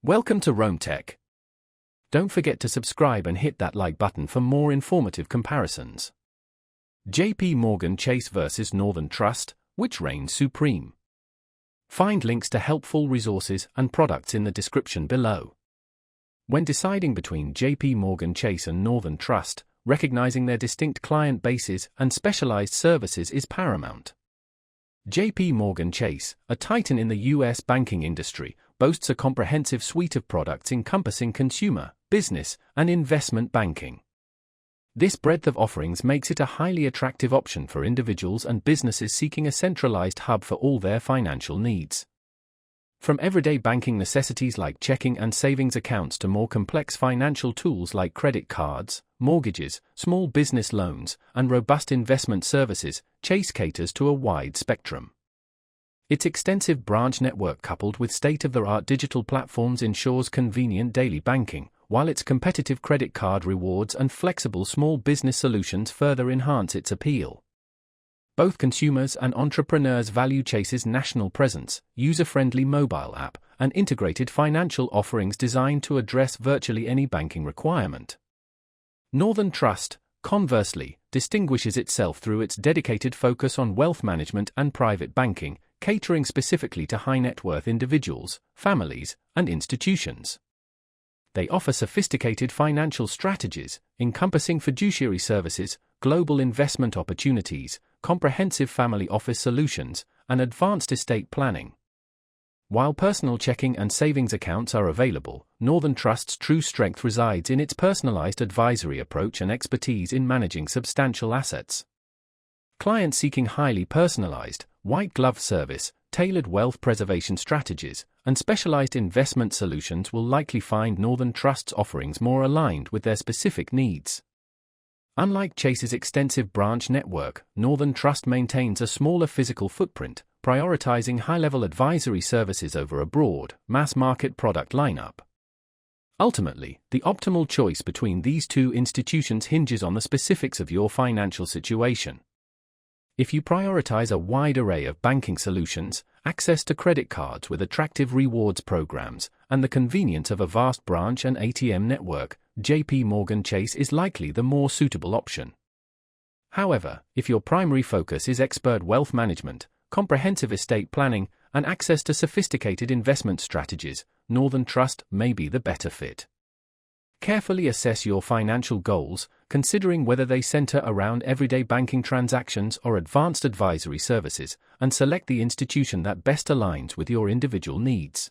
Welcome to Rome Tech. Don't forget to subscribe and hit that like button for more informative comparisons. JPMorgan Chase versus Northern Trust, which reigns supreme? Find links to helpful resources and products in the description below. When deciding between JPMorgan Chase and Northern Trust, recognizing their distinct client bases and specialized services is paramount. JPMorgan Chase, a titan in the U.S. banking industry, boasts a comprehensive suite of products encompassing consumer, business, and investment banking. This breadth of offerings makes it a highly attractive option for individuals and businesses seeking a centralized hub for all their financial needs. From everyday banking necessities like checking and savings accounts to more complex financial tools like credit cards, mortgages, small business loans, and robust investment services, Chase caters to a wide spectrum. Its extensive branch network coupled with state-of-the-art digital platforms ensures convenient daily banking, while its competitive credit card rewards and flexible small business solutions further enhance its appeal. Both consumers and entrepreneurs value Chase's national presence, user-friendly mobile app, and integrated financial offerings designed to address virtually any banking requirement. Northern Trust, conversely, distinguishes itself through its dedicated focus on wealth management and private banking, catering specifically to high-net-worth individuals, families, and institutions. They offer sophisticated financial strategies, encompassing fiduciary services, global investment opportunities, comprehensive family office solutions, and advanced estate planning. While personal checking and savings accounts are available, Northern Trust's true strength resides in its personalized advisory approach and expertise in managing substantial assets. Clients seeking highly personalized, white-glove service, tailored wealth preservation strategies, and specialized investment solutions will likely find Northern Trust's offerings more aligned with their specific needs. Unlike Chase's extensive branch network, Northern Trust maintains a smaller physical footprint, prioritizing high-level advisory services over a broad, mass-market product lineup. Ultimately, the optimal choice between these two institutions hinges on the specifics of your financial situation. If you prioritize a wide array of banking solutions, access to credit cards with attractive rewards programs, and the convenience of a vast branch and ATM network, JPMorgan Chase is likely the more suitable option. However, if your primary focus is expert wealth management, comprehensive estate planning, and access to sophisticated investment strategies, Northern Trust may be the better fit. Carefully assess your financial goals, considering whether they center around everyday banking transactions or advanced advisory services, and select the institution that best aligns with your individual needs.